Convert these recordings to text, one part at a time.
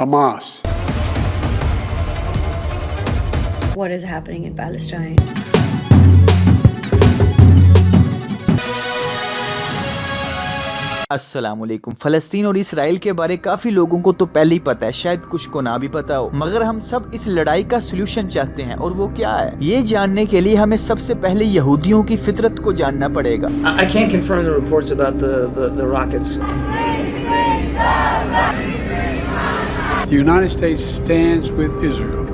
Hamas. What is happening in Palestine? السلام علیکم۔ فلسطین اور اسرائیل کے بارے کافی لوگوں کو تو پہلے ہی پتا ہے، شاید کچھ کو نہ بھی پتا ہو، مگر ہم سب اس لڑائی کا سلوشن چاہتے ہیں، اور وہ کیا ہے؟ یہ جاننے کے لیے ہمیں سب سے پہلے یہودیوں کی فطرت کو جاننا پڑے گا۔ I can't confirm the reports about the rockets. The United States stands with Israel.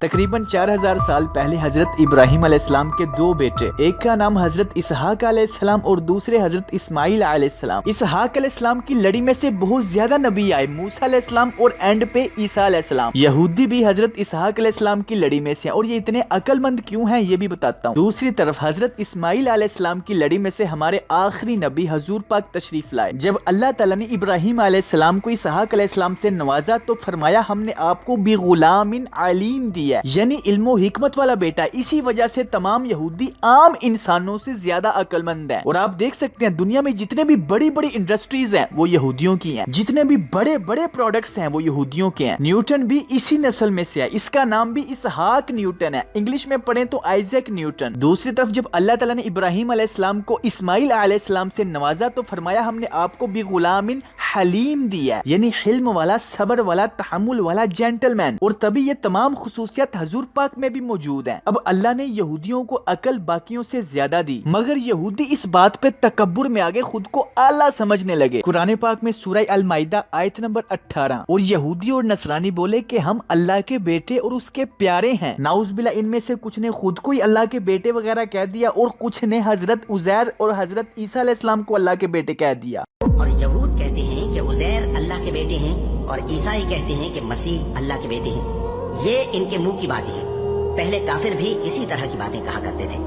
تقریباً 4000 سال پہلے حضرت ابراہیم علیہ السلام کے دو بیٹے، ایک کا نام حضرت اسحاق علیہ السلام اور دوسرے حضرت اسماعیل علیہ السلام۔ اسحاق علیہ السلام کی لڑی میں سے بہت زیادہ نبی آئے، موسیٰ علیہ السلام اور اینڈ پہ عیسیٰ علیہ السلام۔ یہودی بھی حضرت اسحاق علیہ السلام کی لڑی میں سے ہیں، اور یہ اتنے عقل مند کیوں ہیں یہ بھی بتاتا ہوں۔ دوسری طرف حضرت اسماعیل علیہ السلام کی لڑی میں سے ہمارے آخری نبی حضور پاک تشریف لائے۔ جب اللہ تعالیٰ نے ابراہیم علیہ السلام کو اسحاق علیہ السلام سے نوازا تو فرمایا ہم نے آپ کو بغلام علیم دیا، یعنی علم و حکمت والا بیٹا۔ اسی وجہ سے تمام یہودی عام انسانوں سے زیادہ عقل مند ہیں، اور آپ دیکھ سکتے ہیں دنیا میں جتنے بھی بڑی بڑی انڈسٹریز ہیں وہ یہودیوں کی ہیں، جتنے بھی بڑے بڑے پروڈکٹس ہیں وہ یہودیوں کے ہیں۔ نیوٹن بھی اسی نسل میں سے ہے، اس کا نام بھی اسحاق نیوٹن ہے، انگلش میں پڑھیں تو آئزیک نیوٹن۔ دوسری طرف جب اللہ تعالیٰ نے ابراہیم علیہ السلام کو اسماعیل علیہ السلام سے نوازا تو فرمایا ہم نے آپ کو بغلام حلیم دیا، یعنی حلم والا، صبر والا، تحمل والا جینٹل مین، اور تبھی یہ تمام خصوصیات حضور پاک میں بھی موجود ہیں۔ اب اللہ نے یہودیوں کو عقل باقیوں سے زیادہ دی، مگر یہودی اس بات پہ تکبر میں آگے خود کو اعلیٰ سمجھنے لگے۔ قرآن پاک میں سورہ المائدہ آیت نمبر 18، اور یہودی اور نصرانی بولے کہ ہم اللہ کے بیٹے اور اس کے پیارے ہیں۔ نعوذ باللہ، ان میں سے کچھ نے خود کو ہی اللہ کے بیٹے وغیرہ کہہ دیا، اور کچھ نے حضرت عزیر اور حضرت عیسیٰ علیہ السلام کو اللہ کے بیٹے کہہ دیا۔ اور یہود کہتے ہیں کہ عزیر اللہ کے بیٹے ہیں، اور عیسائی کہتے ہیں کہ مسیح اللہ کے بیٹے ہیں۔ یہ ان کے منہ کی باتیں ہیں۔ پہلے کافر بھی اسی طرح کی باتیں کہا کرتے تھے،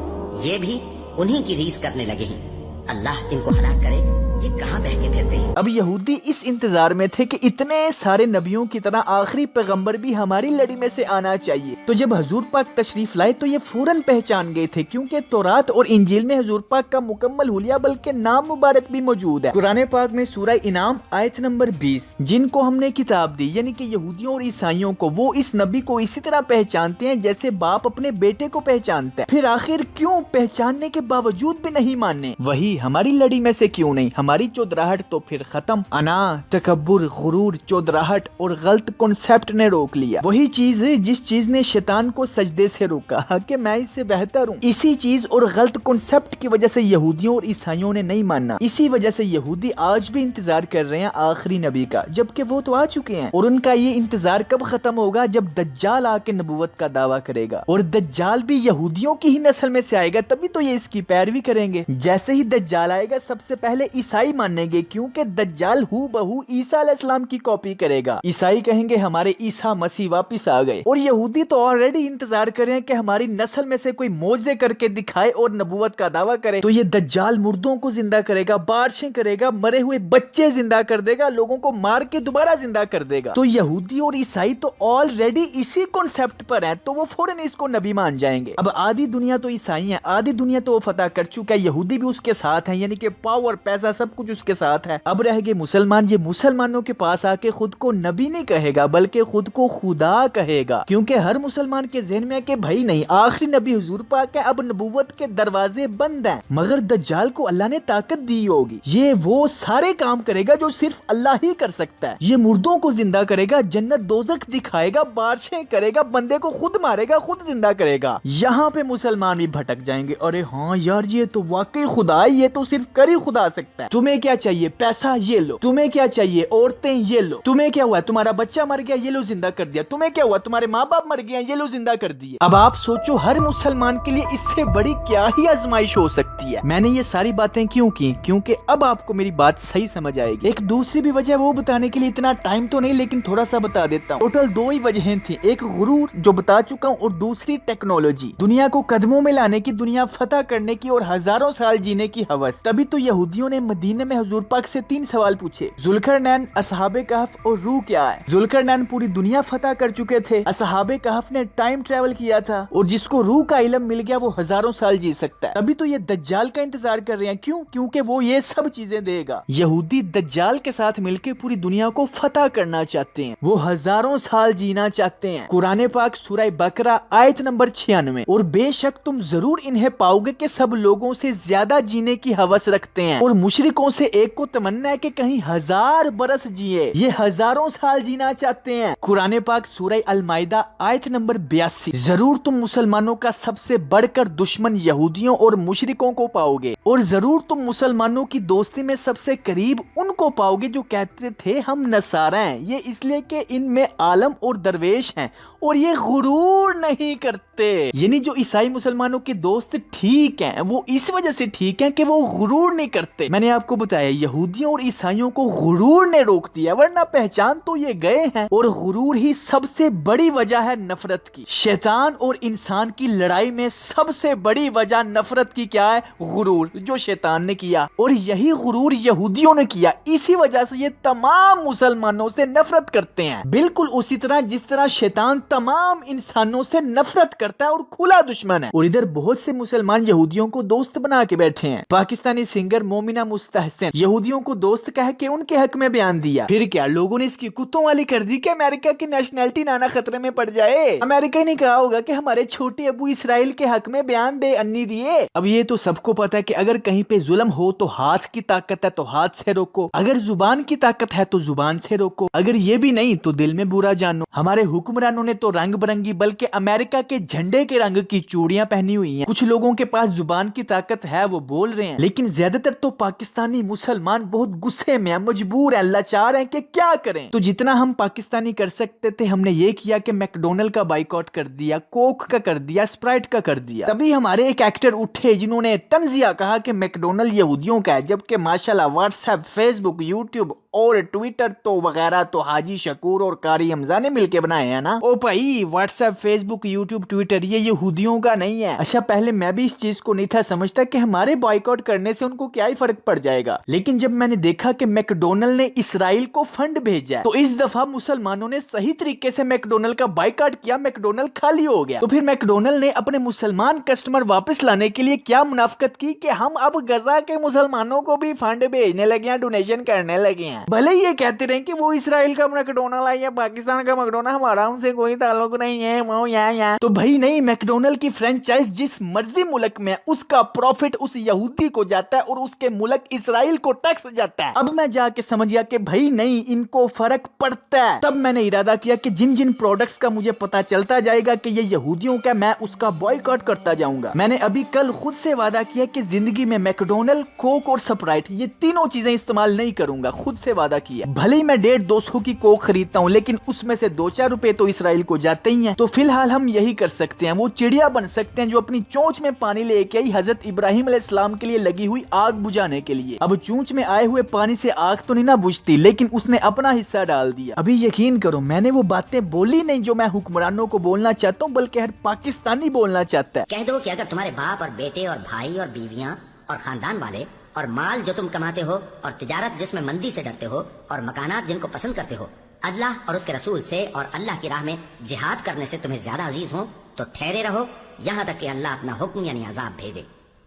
یہ بھی انہی کی ریس کرنے لگے ہیں۔ اللہ ان کو ہلاک کرے، یہ کہاں بہہ کے پھرتے ہیں۔ اب یہودی اس انتظار میں تھے کہ اتنے سارے نبیوں کی طرح آخری پیغمبر بھی ہماری لڑی میں سے آنا چاہیے، تو جب حضور پاک تشریف لائے تو یہ فوراً پہچان گئے تھے، کیونکہ تورات اور انجیل میں حضور پاک کا مکمل حلیہ بلکہ نام مبارک بھی موجود ہے۔ قرآن پاک میں سورہ انعام آیت نمبر 20، جن کو ہم نے کتاب دی، یعنی کہ یہودیوں اور عیسائیوں کو، وہ اس نبی کو اسی طرح پہچانتے ہیں جیسے باپ اپنے بیٹے کو پہچانتا ہے۔ پھر آخر کیوں پہچاننے کے باوجود بھی نہیں ماننے؟ وہی ہماری لڑی میں سے کیوں نہیں؟ ہماری چودراہٹ تو پھر ختم۔ انا، تکبر، غرور، چودراہٹ اور غلط کنسپٹ نے روک لیا۔ وہی چیز جس چیز نے شیطان کو سجدے سے روکا کہ میں اس سے بہتر ہوں، اسی چیز اور غلط کنسپٹ کی وجہ سے یہودیوں اور عیسائیوں نے نہیں ماننا۔ اسی وجہ سے یہودی آج بھی انتظار کر رہے ہیں آخری نبی کا، جبکہ وہ تو آ چکے ہیں، اور ان کا یہ انتظار کب ختم ہوگا؟ جب دجال آ کے نبوت کا دعویٰ کرے گا، اور دجال بھی یہودیوں کی ہی نسل میں سے آئے گا، تبھی تو یہ اس کی پیروی کریں گے۔ جیسے ہی دجال آئے گا سب سے پہلے عیسائی مانیں گے، کیونکہ دجال ہو بہو عیسیٰ علیہ السلام کی کاپی کرے گا۔ عیسائی کہیں گے ہمارے عیسیٰ مسیح واپس آ گئے، اور یہودی تو آلریڈی انتظار کر رہے ہیں کہ ہماری نسل میں سے کوئی معجزے کر کے دکھائے اور نبوت کا دعویٰ کرے، تو یہ دجال مردوں کو زندہ کرے گا، بارشیں کرے گا، مرے ہوئے بچے زندہ کر دے گا، لوگوں کو مار کے دوبارہ زندہ کر دے گا۔ تو یہودی اور عیسائی تو آلریڈی اسی کنسپٹ پر ہیں، تو وہ فوراً اس کو نبی مان جائیں گے۔ اب آدھی دنیا تو عیسائی ہیں، آدھی دنیا تو وہ فتح کر چکا ہے، یہودی بھی اس کے ساتھ ہیں، یعنی کہ پاور، پیسہ، سب کچھ اس کے ساتھ ہے۔ اب رہ گئے مسلمان، یہ مسلمانوں کے پاس آ کے خود کو نبی نہیں کہے گا بلکہ خود کو خدا کہے گا، کیونکہ ہر مسلمان کے ذہن میں ہے کہ بھائی نہیں، آخری نبی حضور پاک ہے، اب نبوت کے دروازے بند ہیں۔ مگر دجال کو اللہ نے طاقت دی ہوگی، یہ وہ سارے کام کرے گا جو صرف اللہ ہی کر سکتا ہے۔ یہ مردوں کو زندہ کرے گا، جنت دوزخ دکھائے گا، بارشیں کرے گا، بندے کو خود مارے گا، خود زندہ کرے گا۔ یہاں پہ مسلمان بھی بھٹک جائیں گے، ارے ہاں یار یہ تو واقعی خدا ہے، یہ تو صرف کر ہی خدا سکتا ہے۔ تمہیں کیا چاہیے؟ پیسہ، یہ لو۔ تمہیں کیا چاہیے؟ عورتیں، یہ لو۔ تمہیں کیا ہوا؟ تمہارا بچہ مر گیا، یہ لو زندہ کر دیا۔ تمہیں کیا ہوا؟ تمہارے ماں باپ مر گئے، یہ لو زندہ کر دیے۔ اب آپ سوچو ہر مسلمان کے لیے اس سے بڑی کیا ہی آزمائش ہو سکتی ہے۔ میں نے یہ ساری باتیں کیوں کی؟ کیونکہ اب آپ کو میری بات صحیح سمجھ آئے گی۔ ایک دوسری بھی وجہ وہ بتانے کے لیے اتنا ٹائم تو نہیں، لیکن تھوڑا سا بتا دیتا ہوں۔ ٹوٹل دو ہی وجہیں تھیں، ایک غرور جو بتا چکا ہوں، اور دوسری ٹیکنالوجی، دنیا کو قدموں میں لانے کی، دنیا فتح کرنے کی اور ہزاروں سال جینے کی ہوس۔ تبھی تو یہودیوں نے الدین نے حضور پاک سے 3 سوال پوچھے، ذوالقرنین، اصحاب کہف اور روح کیا ہے؟ ذوالقرنین پوری دنیا فتح کر چکے تھے، اصحاب کہف نے ٹائم ٹریول کیا تھا، اور جس کو روح کا علم مل گیا وہ ہزاروں سال جی سکتا ہے۔ ابھی تو یہ دجال کا انتظار کر رہے ہیں، کیوں؟ کیونکہ وہ یہ سب چیزیں دے گا۔ یہودی دجال کے ساتھ مل کے پوری دنیا کو فتح کرنا چاہتے ہیں، وہ ہزاروں سال جینا چاہتے ہیں۔ قرآن پاک سورہ بقرہ آیت نمبر 96، اور بے شک تم ضرور انہیں پاؤ گے کہ سب لوگوں سے زیادہ جینے کی ہوس رکھتے ہیں، اور مشرکوں سے ایک کو تمنا ہے کہ کہیں 1000 برس جیے، یہ ہزاروں سال جینا چاہتے ہیں۔ قرآن پاک سورہ المائدہ آیت نمبر 82، ضرور تم مسلمانوں کا سب سے بڑھ کر دشمن یہودیوں اور مشرکوں کو پاؤ گے، اور ضرور تم مسلمانوں کی دوستی میں سب سے قریب ان کو پاؤ گے جو کہتے تھے ہم نصارہ ہیں، یہ اس لیے کہ ان میں عالم اور درویش ہیں اور یہ غرور نہیں کرتے۔ یعنی جو عیسائی مسلمانوں کے دوست ٹھیک ہیں وہ اس وجہ سے ٹھیک ہیں کہ وہ غرور نہیں کرتے۔ میں نے آپ کو بتایا یہودیوں اور عیسائیوں کو غرور نے روک دیا، ورنہ پہچان تو یہ گئے ہیں، اور غرور ہی سب سے بڑی وجہ ہے نفرت کی۔ شیطان اور انسان کی لڑائی میں سب سے بڑی وجہ نفرت کی کیا ہے؟ غرور، جو شیطان نے کیا، اور یہی غرور یہودیوں نے کیا، اسی وجہ سے یہ تمام مسلمانوں سے نفرت کرتے ہیں، بالکل اسی طرح جس طرح شیطان تمام انسانوں سے نفرت کرتا ہے اور کھلا دشمن ہے۔ اور ادھر بہت سے مسلمان یہودیوں کو دوست بنا کے بیٹھے ہیں۔ پاکستانی سنگر مومنہ مستحسن یہودیوں کو دوست کہہ کے ان کے حق میں بیان دیا، پھر کیا لوگوں نے اس کی کتوں والی کر دی کہ امریکہ کی نیشنلٹی نانا خطرے میں پڑ جائے۔ امریکہ نے کہا ہوگا کہ ہمارے چھوٹے ابو اسرائیل کے حق میں بیان دے، انی دیے۔ اب یہ تو سب کو پتا ہے کہ اگر کہیں پہ ظلم ہو تو ہاتھ کی طاقت ہے تو ہاتھ سے روکو، اگر زبان کی طاقت ہے تو زبان سے روکو، اگر یہ بھی نہیں تو دل میں برا جانو۔ ہمارے حکمرانوں نے تو رنگ برنگی بلکہ امریکہ کے جھنڈے کے رنگ کی چوڑیاں پہنی ہوئی ہیں۔ کچھ لوگوں کے پاس زبان کی طاقت ہے، وہ بول رہے ہیں، لیکن زیادہ تر تو پاکستانی مسلمان بہت غصے میں ہیں، مجبور ہیں، لاچار ہیں کہ کیا کریں۔ تو جتنا ہم پاکستانی کر سکتے تھے ہم نے یہ کیا کہ میکڈونلڈ کا بائیکاٹ کر دیا، کوک کا کر دیا، اسپرائٹ کا کر دیا۔ تبھی ہمارے ایک ایکٹر اٹھے جنہوں نے تنزیہ کہا کہ میکڈونلڈ یہودیوں کا ہے، جبکہ ماشاءاللہ واٹس ایپ، فیس بک، یوٹیوب اور ٹویٹر تو وغیرہ تو حاجی شکور اور قاری حمزہ نے مل کے بنائے ہیں نا۔ او بھائی واٹس ایپ، فیس بک، یوٹیوب، ٹویٹر یہ یہودیوں کا نہیں ہے۔ اچھا پہلے میں بھی اس چیز کو نہیں تھا سمجھتا کہ ہمارے بائیکاٹ کرنے سے ان کو کیا ہی فرق پڑ جائے گا، لیکن جب میں نے دیکھا کہ میکڈونلڈ نے اسرائیل کو فنڈ بھیجا ہے تو اس دفعہ مسلمانوں نے صحیح طریقے سے میکڈونلڈ کا بائیکاٹ کیا، میکڈونلڈ خالی ہو گیا۔ تو پھر میکڈونلڈ نے اپنے مسلمان کسٹمر واپس لانے کے لیے کیا منافقت کی کہ ہم اب غزہ کے مسلمانوں کو بھی فنڈ بھیجنے لگے ہیں، ڈونیشن کرنے لگے ہیں۔ بھلے یہ کہتے رہے کہ وہ اسرائیل کا میکڈونلڈ ہے یا پاکستان کا میکڈونلڈ، ہمارا ان سے کوئی تعلق نہیں ہے، وہ یا تو بھائی نہیں، میکڈونلڈ کی فرینچائز جس مرضی ملک میں اس کا پروفٹ اس یہودی کو جاتا ہے اور اس کے ملک اسرائیل کو ٹیکس جاتا ہے۔ اب میں جا کے سمجھ گیا کہ بھائی نہیں، ان کو فرق پڑتا ہے۔ تب میں نے ارادہ کیا کہ جن جن پروڈکٹس کا مجھے پتا چلتا جائے گا کہ یہ یہودیوں کا، میں اس کا بائیکاٹ کرتا جاؤں گا۔ میں نے ابھی کل خود سے وعدہ کیا کہ زندگی میں میکڈونلڈ، کوک اور اسپرائٹ یہ تینوں چیزیں استعمال نہیں کروں گا، خود سے وعدہ کیا۔ بھلے ہی میں 150-200 کی کوک خریدتا ہوں لیکن اس میں سے 2-4 روپے تو اسرائیل کو جاتے ہی ہیں۔ تو فی الحال ہم یہی کر سکتے ہیں، وہ چڑیا بن سکتے ہیں جو اپنی چونچ میں پانی لے کے آئی حضرت ابراہیم علیہ السلام کے لیے لگی ہوئی آگ بجھانے کے لیے۔ اب چونچ میں آئے ہوئے پانی سے آگ تو نہیں نہ بجھتی، لیکن اس نے اپنا حصہ ڈال دیا۔ ابھی یقین کرو میں نے وہ باتیں بولی نہیں جو میں حکمرانوں کو بولنا چاہتا ہوں، بلکہ ہر پاکستانی بولنا چاہتا ہے۔ کہہ دو کہ اگر تمہارے باپ اور بیٹے اور بھائی اور بیویاں اور خاندان والے اور مال جو تم کماتے ہو اور تجارت جس میں مندی سے ڈرتے ہو اور مکانات جن کو پسند کرتے ہو اللہ اور اس کے رسول سے اور اللہ کی راہ میں جہاد کرنے سے تمہیں زیادہ عزیز ہوں تو ٹھہرے رہو یہاں تک کہ اللہ اپنا حکم یعنی عذاب بھیجے،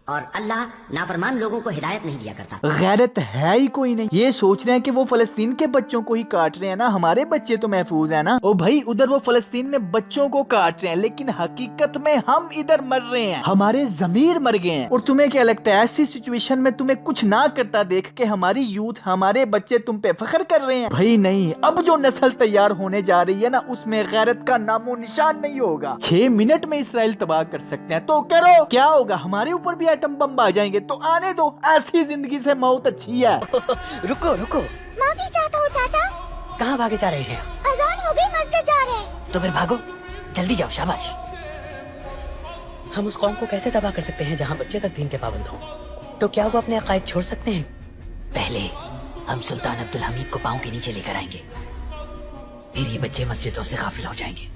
اور اللہ نافرمان لوگوں کو ہدایت نہیں دیا کرتا۔ غیرت ہے ہی کوئی نہیں، یہ سوچ رہے ہیں کہ وہ فلسطین کے بچوں کو ہی کاٹ رہے ہیں نا، ہمارے بچے تو محفوظ ہیں نا۔ او بھائی ادھر وہ فلسطین میں بچوں کو کاٹ رہے ہیں لیکن حقیقت میں ہم ادھر مر رہے ہیں، ہمارے ضمیر مر گئے ہیں۔ اور تمہیں کیا لگتا ہے ایسی سچویشن میں تمہیں کچھ نہ کرتا دیکھ کے ہماری یوتھ، ہمارے بچے تم پہ فخر کر رہے ہیں؟ بھائی نہیں، اب جو نسل تیار ہونے جا رہی ہے نا اس میں غیرت کا نام و نشان نہیں ہوگا۔ 6 منٹ میں اسرائیل تباہ کر سکتے ہیں تو کرو، کیا ہوگا؟ ہمارے اوپر بھی ایٹم بم آ جائیں گے تو آنے دو، ایسی زندگی سے موت اچھی ہے۔ رکو رکو، معافی چاہتا ہوں چاچا۔ کہاں بھاگے جا رہے ہیں؟ اذان ہو گئی، مسجد جا رہے ہیں۔ تو پھر بھاگو، جلدی جاؤ، شاباش۔ ہم اس قوم کو کیسے تباہ کر سکتے ہیں جہاں بچے تک دین کے پابند ہوں؟ تو کیا وہ اپنے عقائد چھوڑ سکتے ہیں؟ پہلے ہم سلطان عبدالحمید کو پاؤں کے نیچے لے کر آئیں گے، پھر یہ بچے مسجدوں سے غافل ہو جائیں گے۔